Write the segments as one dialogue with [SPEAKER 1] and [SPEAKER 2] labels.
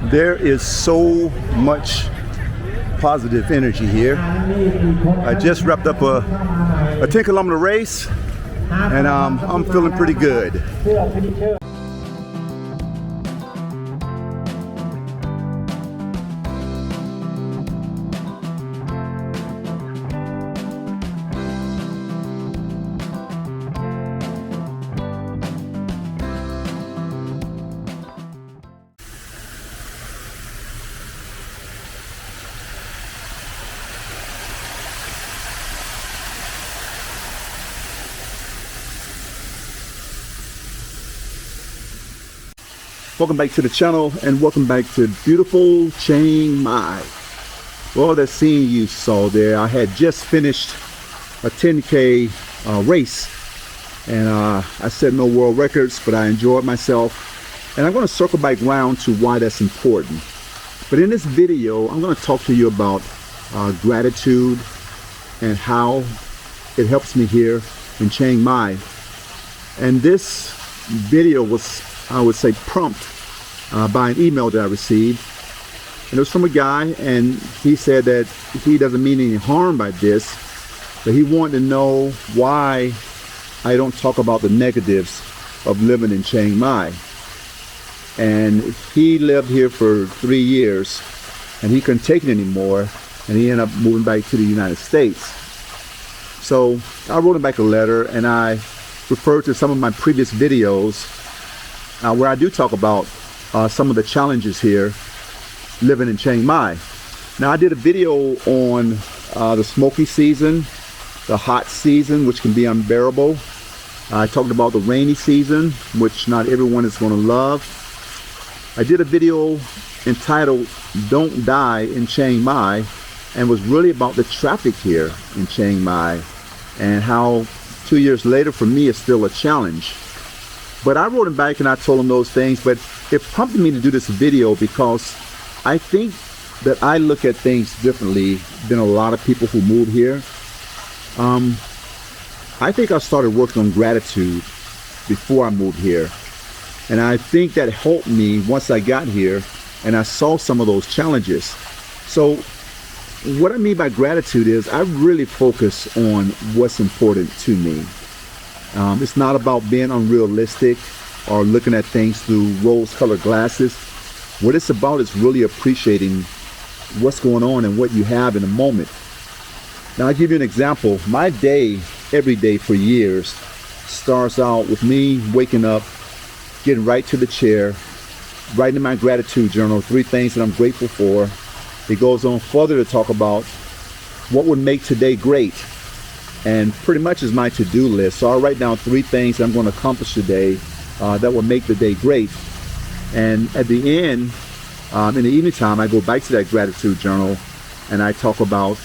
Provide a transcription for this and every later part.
[SPEAKER 1] There is so much positive energy here. I just wrapped up a 10-kilometer race, and I'm feeling pretty good. Welcome back to the channel, and welcome back to beautiful Chiang Mai. Well, that scene you saw there, I had just finished a 10K race, and I set no world records, but I enjoyed myself. And I'm going to circle back around to why that's important. But in this video, I'm going to talk to you about gratitude and how it helps me here in Chiang Mai. And this video was, I would say, prompted by an email that I received, and it was from a guy, and he said that he doesn't mean any harm by this, but he wanted to know why I don't talk about the negatives of living in Chiang Mai. And he lived here for 3 years, and he couldn't take it anymore, and he ended up moving back to the United States. So I wrote him back a letter, and I referred to some of my previous videos where I do talk about some of the challenges here living in Chiang Mai. Now, I did a video on the smoky season, the hot season, which can be unbearable. I talked about the rainy season, which not everyone is going to love. I did a video entitled Don't Die in Chiang Mai, and was really about the traffic here in Chiang Mai and how 2 years later for me it's still a challenge. But I wrote him back and I told him those things, but it prompted me to do this video because I think that I look at things differently than a lot of people who move here. I think I started working on gratitude before I moved here. And I think that helped me once I got here and I saw some of those challenges. So what I mean by gratitude is I really focus on what's important to me. It's not about being unrealistic or looking at things through rose-colored glasses. What it's about is really appreciating what's going on and what you have in the moment. Now, I'll give you an example. My day, every day for years, starts out with me waking up, getting right to the chair, writing in my gratitude journal 3 things that I'm grateful for. It goes on further to talk about what would make today great. And pretty much is my to-do list. So I'll write down 3 things that I'm going to accomplish today that will make the day great. And at the end, in the evening time, I go back to that gratitude journal and I talk about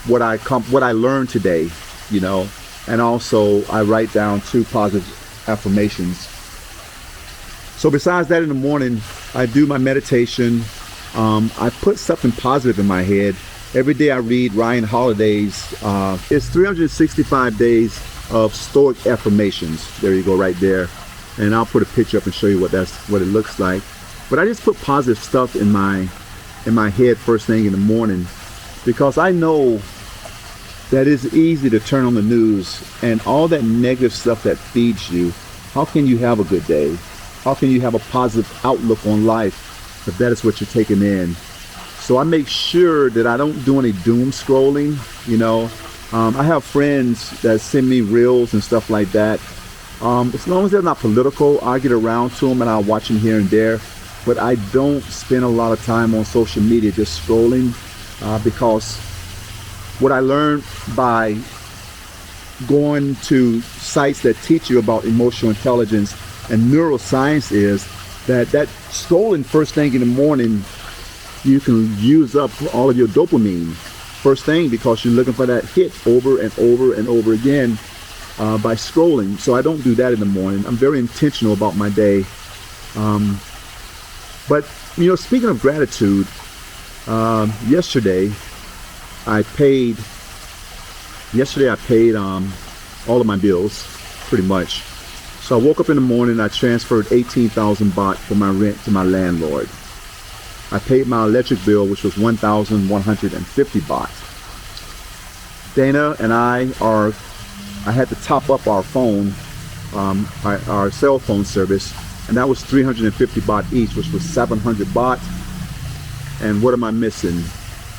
[SPEAKER 1] what I learned today, you know, and also I write down 2 positive affirmations. So besides that, in the morning, I do my meditation. I put something positive in my head. Every day I read Ryan Holiday's, it's 365 days of stoic affirmations. There you go, right there. And I'll put a picture up and show you what it looks like. But I just put positive stuff in my head first thing in the morning, because I know that it's easy to turn on the news and all that negative stuff that feeds you. How can you have a good day? How can you have a positive outlook on life if that is what you're taking in? So I make sure that I don't do any doom scrolling, you know. I have friends that send me reels and stuff like that. As long as they're not political, I get around to them and I'll watch them here and there. But I don't spend a lot of time on social media just scrolling because what I learned by going to sites that teach you about emotional intelligence and neuroscience is that scrolling first thing in the morning, you can use up all of your dopamine first thing because you're looking for that hit over and over and over again by scrolling. So I don't do that in the morning. I'm very intentional about my day. But, you know, speaking of gratitude, yesterday I paid all of my bills, pretty much. So I woke up in the morning, I transferred 18,000 baht for my rent to my landlord. I paid my electric bill, which was 1,150 baht. Dana and I had to top up our phone, our cell phone service, and that was 350 baht each, which was 700 baht. And what am I missing?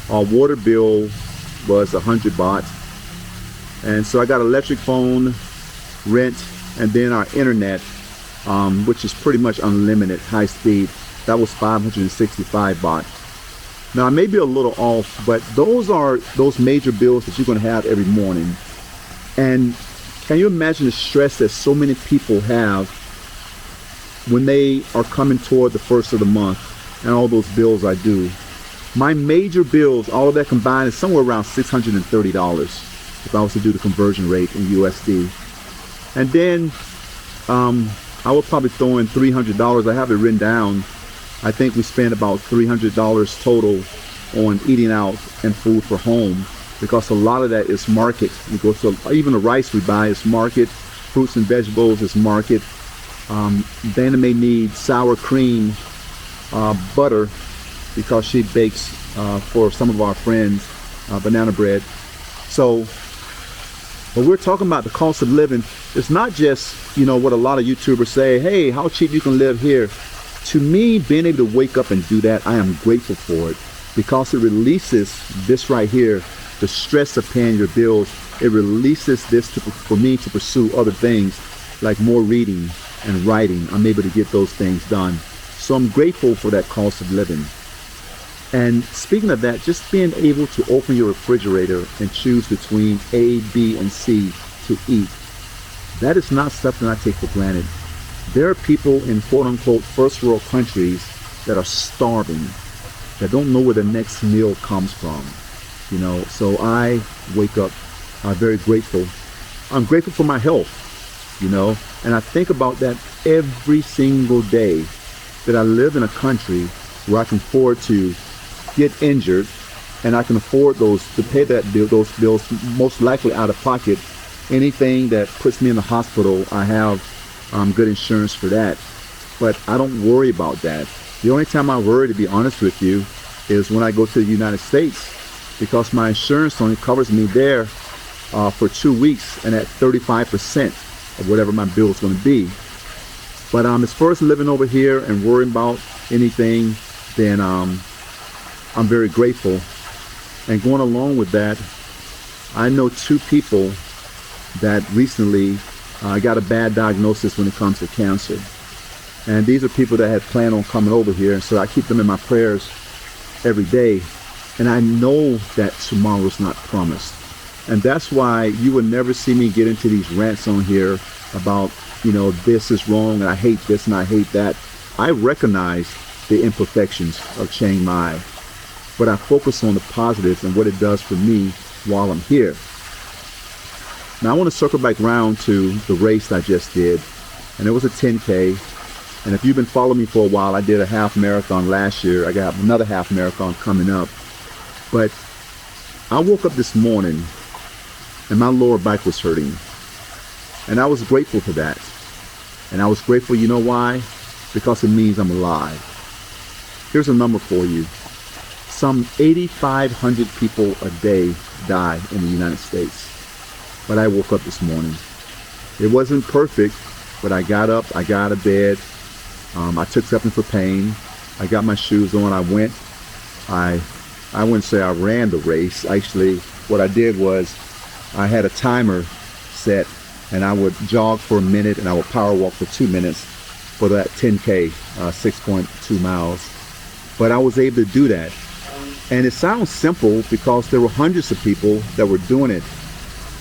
[SPEAKER 1] Our water bill was 100 baht. And so I got electric phone, rent, and then our internet, which is pretty much unlimited, high speed. That was 565 baht. Now I may be a little off, but those are those major bills that you're going to have every morning. And can you imagine the stress that so many people have when they are coming toward the first of the month and all those bills I do? My major bills, all of that combined, is somewhere around $630 if I was to do the conversion rate in USD. And then I will probably throw in $300. I have it written down. I think we spend about $300 total on eating out and food for home, because a lot of that is market. We go to, even the rice we buy is market, fruits and vegetables is market. Dana may need sour cream, butter, because she bakes for some of our friends banana bread. So when we're talking about the cost of living, it's not just, you know, what a lot of YouTubers say, hey, how cheap you can live here. To me, being able to wake up and do that, I am grateful for it, because it releases this right here, the stress of paying your bills. It releases this for me to pursue other things like more reading and writing. I'm able to get those things done. So I'm grateful for that cost of living. And speaking of that, just being able to open your refrigerator and choose between A, B, and C to eat, that is not something I take for granted. There are people in quote-unquote first world countries that are starving, that don't know where the next meal comes from, you know. So I wake up very grateful. I'm grateful for my health, you know, and I think about that every single day, that I live in a country where I can afford to get injured, and I can afford to pay those bills most likely out of pocket. Anything that puts me in the hospital, I have good insurance for that. But I don't worry about that. The only time I worry, to be honest with you, is when I go to the United States, because my insurance only covers me there for 2 weeks and at 35% of whatever my bill is going to be. But as far as living over here and worrying about anything, then I'm very grateful. And going along with that, I know 2 people that recently got a bad diagnosis when it comes to cancer. And these are people that had planned on coming over here, and so I keep them in my prayers every day. And I know that tomorrow's not promised. And that's why you will never see me get into these rants on here about, you know, this is wrong and I hate this and I hate that. I recognize the imperfections of Chiang Mai, but I focus on the positives and what it does for me while I'm here. Now I want to circle back around to the race I just did, and it was a 10K. And if you've been following me for a while, I did a half marathon last year. I got another half marathon coming up. But I woke up this morning and my lower back was hurting. And I was grateful for that. And I was grateful, you know why? Because it means I'm alive. Here's a number for you. Some 8,500 people a day die in the United States. But I woke up this morning. It wasn't perfect, but I got up, I got out of bed. I took something for pain. I got my shoes on. I went. I wouldn't say I ran the race. Actually, what I did was I had a timer set, and I would jog for a minute, and I would power walk for 2 minutes for that 10K, 6.2 miles. But I was able to do that. And it sounds simple because there were hundreds of people that were doing it.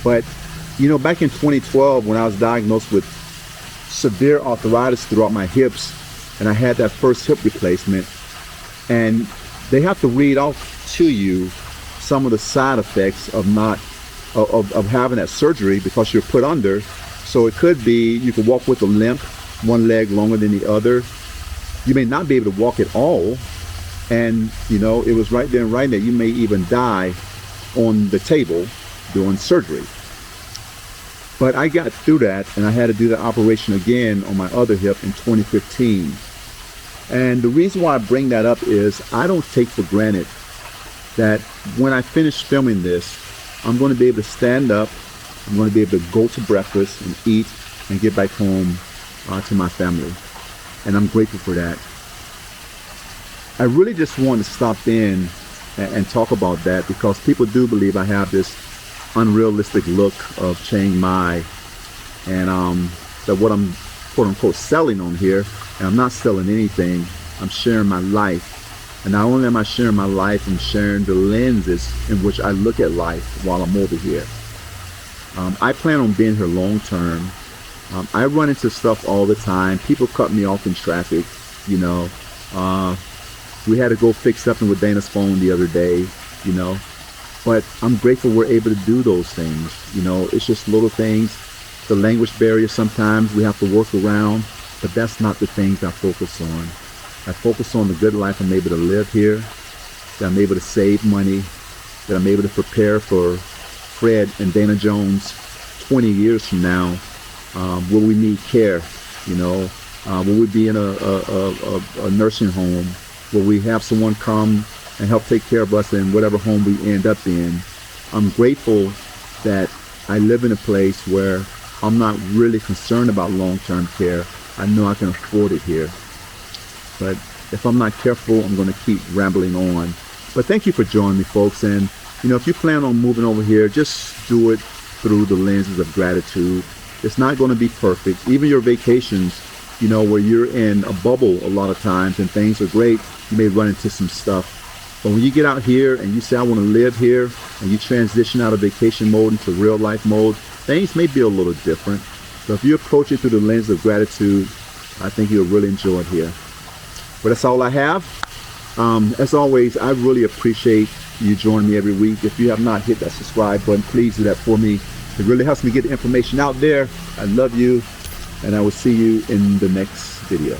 [SPEAKER 1] But, you know, back in 2012, when I was diagnosed with severe arthritis throughout my hips, and I had that first hip replacement, and they have to read off to you some of the side effects of having that surgery because you're put under. So it could be you could walk with a limp, one leg longer than the other. You may not be able to walk at all, and you know, it was right there and right there. You may even die on the table doing surgery. But I got through that, and I had to do the operation again on my other hip in 2015. And the reason why I bring that up is I don't take for granted that when I finish filming this, I'm going to be able to stand up, I'm going to be able to go to breakfast and eat and get back home to my family. And I'm grateful for that. I really just want to stop in and talk about that, because people do believe I have this unrealistic look of Chiang Mai, and that what I'm quote unquote selling on here, and I'm not selling anything. I'm sharing my life, and not only am I sharing my life, I'm sharing the lenses in which I look at life while I'm over here. I plan on being here long term. I run into stuff all the time. People cut me off in traffic, you know. We had to go fix something with Dana's phone the other day, you know. But I'm grateful we're able to do those things. You know, it's just little things. The language barrier sometimes we have to work around, but that's not the things I focus on. I focus on the good life I'm able to live here, that I'm able to save money, that I'm able to prepare for Fred and Dana Jones 20 years from now, where we need care, you know, will we be in a nursing home, where we have someone come and help take care of us in whatever home we end up in. I'm grateful that I live in a place where I'm not really concerned about long-term care. I know I can afford it here. But if I'm not careful, I'm going to keep rambling on. But thank you for joining me, folks. And, you know, if you plan on moving over here, just do it through the lenses of gratitude. It's not going to be perfect. Even your vacations, you know, where you're in a bubble a lot of times and things are great, you may run into some stuff. But when you get out here and you say, I want to live here, and you transition out of vacation mode into real life mode, things may be a little different. So if you approach it through the lens of gratitude, I think you'll really enjoy it here. But that's all I have. As always, I really appreciate you joining me every week. If you have not hit that subscribe button, please do that for me. It really helps me get the information out there. I love you, and I will see you in the next video.